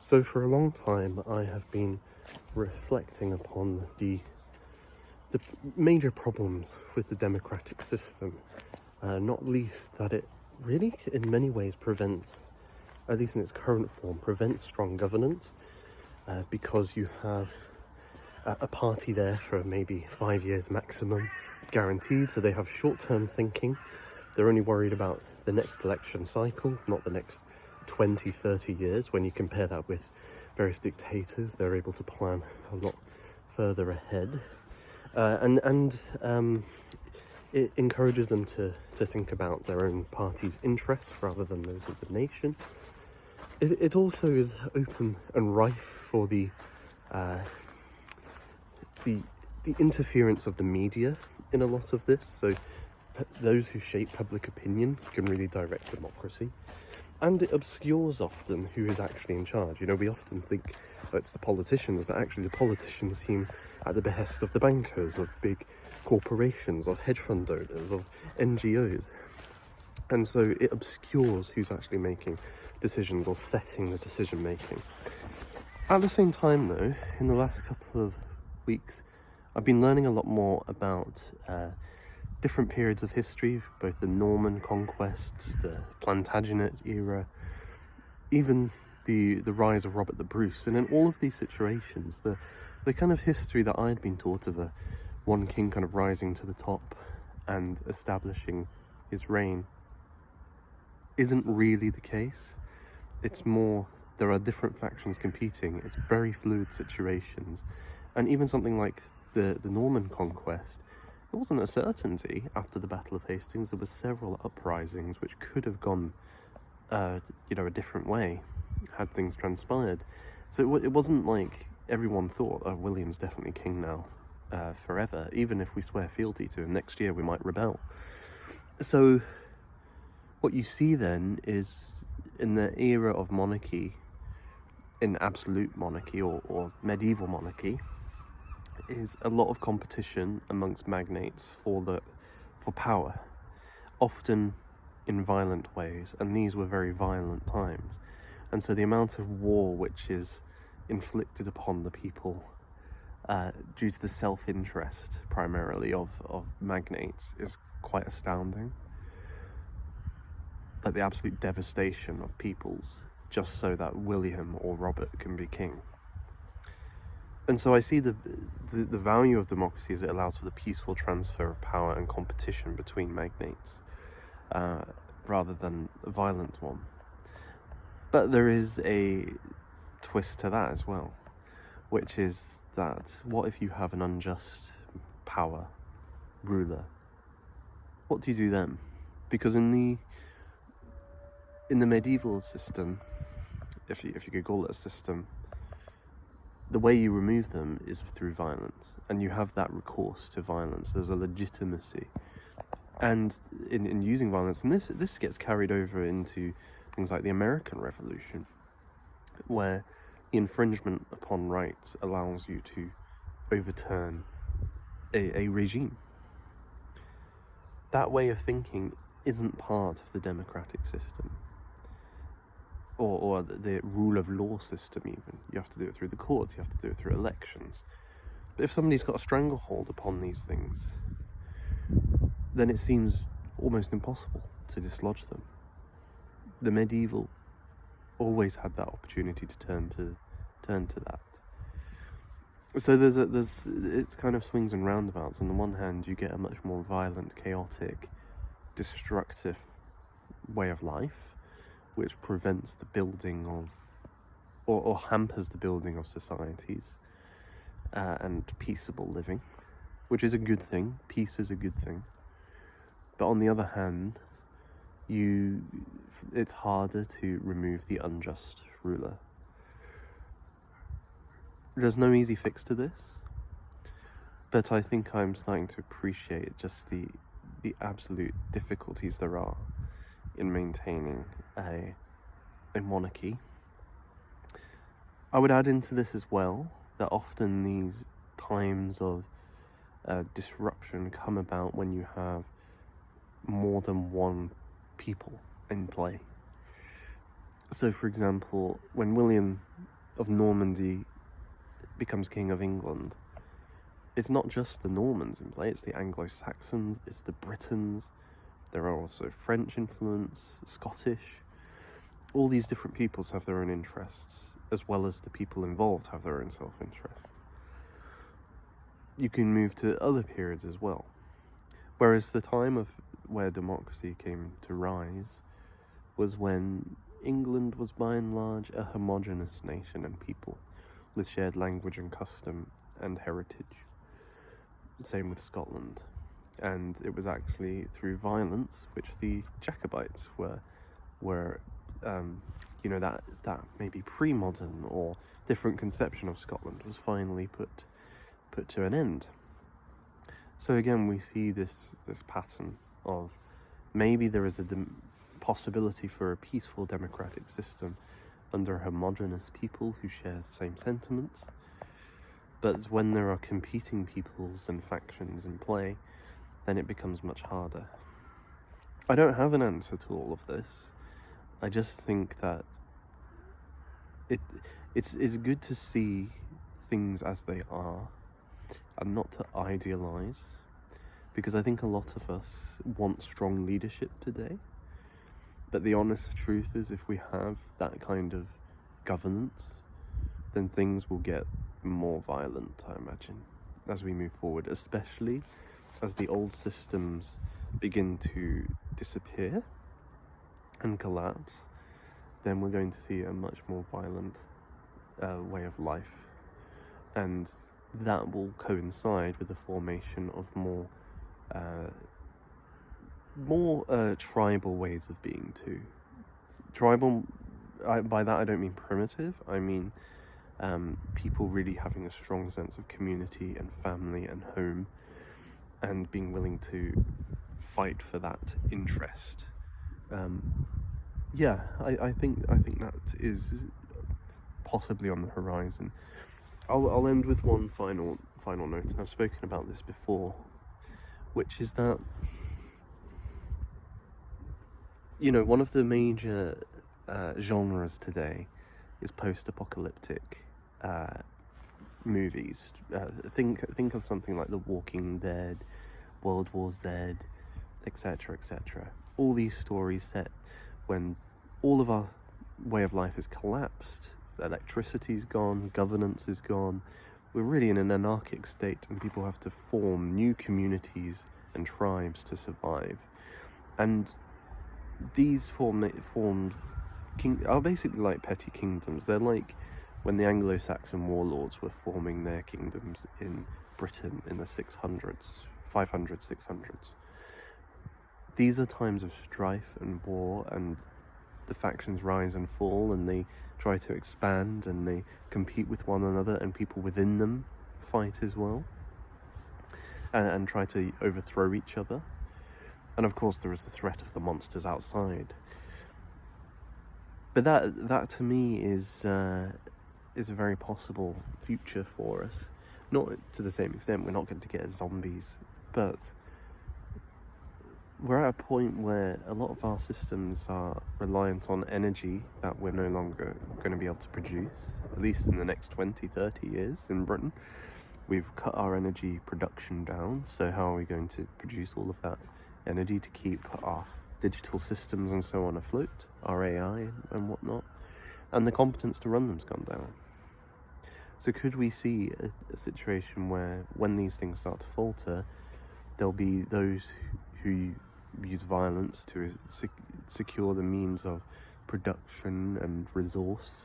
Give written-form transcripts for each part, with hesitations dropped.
So for a long time, I have been reflecting upon the major problems with the democratic system, not least that it really, in many ways, prevents, at least in its current form, prevents strong governance, because you have a party there for maybe 5 years maximum, guaranteed, so they have short-term thinking. They're only worried about the next election cycle, not the next 20, 30 years. When you compare that with various dictators, they're able to plan a lot further ahead. It encourages them to think about their own party's interests rather than those of the nation. It also is open and rife for the interference of the media in a lot of this. So those who shape public opinion can really direct democracy. And it obscures often who is actually in charge. You know, we often think it's the politicians, but actually the politicians seem at the behest of the bankers, of big corporations, of hedge fund owners, of NGOs. And so it obscures who's actually making decisions or setting the decision making. At the same time though, in the last couple of weeks, I've been learning a lot more about different periods of history, both the Norman conquests, the Plantagenet era, even the rise of Robert the Bruce. And in all of these situations, the kind of history that I'd been taught of one king kind of rising to the top and establishing his reign isn't really the case. It's more, there are different factions competing. It's very fluid situations. And even something like the Norman conquest, it wasn't a certainty. After the Battle of Hastings, there were several uprisings which could have gone, a different way had things transpired. So it wasn't like everyone thought, oh, William's definitely king now, forever. Even if we swear fealty to him, next year we might rebel. So what you see then is, in the era of monarchy, in absolute monarchy or medieval monarchy, is a lot of competition amongst magnates for power, often in violent ways, and these were very violent times. And so the amount of war which is inflicted upon the people due to the self-interest primarily of magnates is quite astounding. Like the absolute devastation of peoples just so that William or Robert can be king. And so I see the value of democracy as it allows for the peaceful transfer of power and competition between magnates, rather than a violent one. But there is a twist to that as well, which is that what if you have an unjust power ruler? What do you do then? Because in the medieval system, if you could call it a system, the way you remove them is through violence, and you have that recourse to violence. There's a legitimacy, and in using violence, and this gets carried over into things like the American Revolution, where the infringement upon rights allows you to overturn a regime. That way of thinking isn't part of the democratic system, or the rule of law system even. You have to do it through the courts, you have to do it through elections. But if somebody's got a stranglehold upon these things, then it seems almost impossible to dislodge them. The medieval always had that opportunity to turn to that. So it's kind of swings and roundabouts. On the one hand, you get a much more violent, chaotic, destructive way of life, which prevents the building of, or hampers the building of societies and peaceable living, which is a good thing. Peace is a good thing. But on the other hand, it's harder to remove the unjust ruler. There's no easy fix to this, but I think I'm starting to appreciate just the absolute difficulties there are in maintaining a monarchy. I would add into this as well that often these times of disruption come about when you have more than one people in play. So for example, when William of Normandy becomes King of England, it's not just the Normans in play, it's the Anglo-Saxons, it's the Britons, there are also French influence, Scottish. All these different peoples have their own interests, as well as the people involved have their own self-interest. You can move to other periods as well. Whereas the time of where democracy came to rise was when England was by and large a homogeneous nation and people with shared language and custom and heritage. Same with Scotland. And it was actually through violence which the Jacobites were that maybe pre-modern or different conception of Scotland was finally put to an end. So again, we see this pattern of maybe there is a possibility for a peaceful democratic system under homogeneous people who share the same sentiments, but when there are competing peoples and factions in play, then it becomes much harder. I don't have an answer to all of this. I just think that it's good to see things as they are and not to idealize, because I think a lot of us want strong leadership today, but the honest truth is if we have that kind of governance, then things will get more violent, I imagine, as we move forward, especially as the old systems begin to disappear and collapse. Then we're going to see a much more violent way of life, and that will coincide with the formation of more tribal ways of being too. Tribal, by that I don't mean primitive, I mean people really having a strong sense of community and family and home, and being willing to fight for that interest. I think that is possibly on the horizon. I'll end with one final note. I've spoken about this before, which is that one of the major genres today is post-apocalyptic movies. Think of something like The Walking Dead, World War Z, etc., etc. All these stories set when all of our way of life is collapsed, electricity's gone, governance is gone, we're really in an anarchic state, and people have to form new communities and tribes to survive. And these formed are basically like petty kingdoms. They're like when the Anglo-Saxon warlords were forming their kingdoms in Britain in the 600s, 500s, 600s. These are times of strife and war, and the factions rise and fall, and they try to expand, and they compete with one another, and people within them fight as well, and try to overthrow each other. And of course there is the threat of the monsters outside. But that to me is a very possible future for us. Not to the same extent, we're not going to get zombies, but we're at a point where a lot of our systems are reliant on energy that we're no longer going to be able to produce, at least in the next 20, 30 years in Britain. We've cut our energy production down, so how are we going to produce all of that energy to keep our digital systems and so on afloat, our AI and whatnot? And the competence to run them's gone down. So could we see a situation where when these things start to falter, there'll be those who use violence to secure the means of production and resource,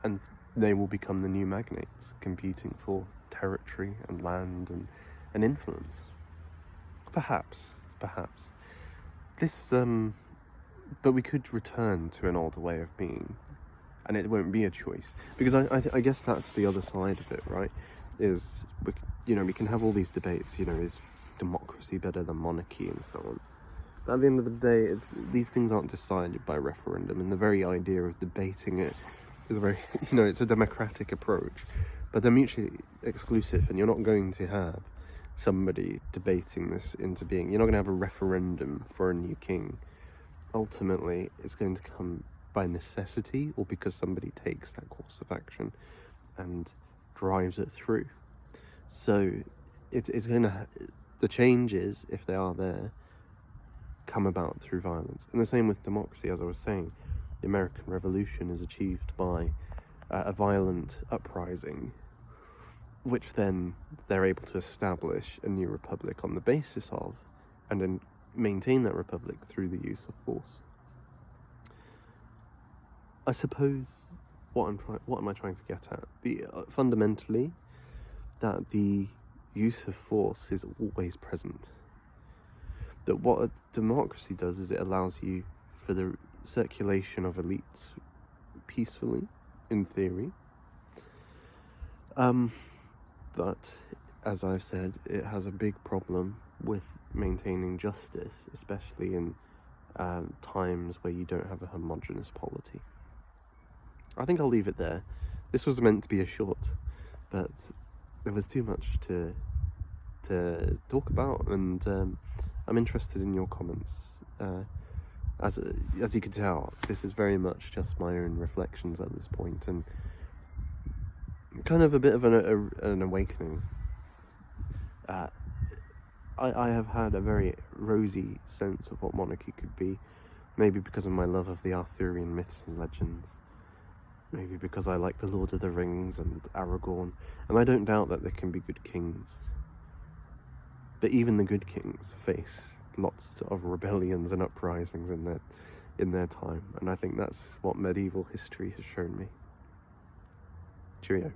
and they will become the new magnates, competing for territory and land and influence? Perhaps. This, but we could return to an older way of being, and it won't be a choice, because I guess that's the other side of it, right? Is we can have all these debates, is democracy better than monarchy and so on. But at the end of the day, these things aren't decided by referendum, and the very idea of debating it is very, it's a democratic approach, but they're mutually exclusive, and you're not going to have somebody debating this into being. You're not going to have a referendum for a new king. Ultimately, it's going to come by necessity or because somebody takes that course of action and drives it through. So it's gonna, the changes, if they are there, come about through violence. And the same with democracy, as I was saying. The American Revolution is achieved by a violent uprising, which then they're able to establish a new republic on the basis of, and then maintain that republic through the use of force. I suppose what am I trying to get at? Fundamentally, that the use of force is always present. That what a democracy does is it allows you for the circulation of elites peacefully, in theory. But as I've said, it has a big problem with maintaining justice, especially in times where you don't have a homogenous polity. I think I'll leave it there. This was meant to be a short, but there was too much to talk about, and I'm interested in your comments. As you can tell, this is very much just my own reflections at this point, and kind of a bit of an awakening. I have had a very rosy sense of what monarchy could be, maybe because of my love of the Arthurian myths and legends, maybe because I like the Lord of the Rings and Aragorn, and I don't doubt that there can be good kings. But even the good kings face lots of rebellions and uprisings in their time, and I think that's what medieval history has shown me. Cheerio.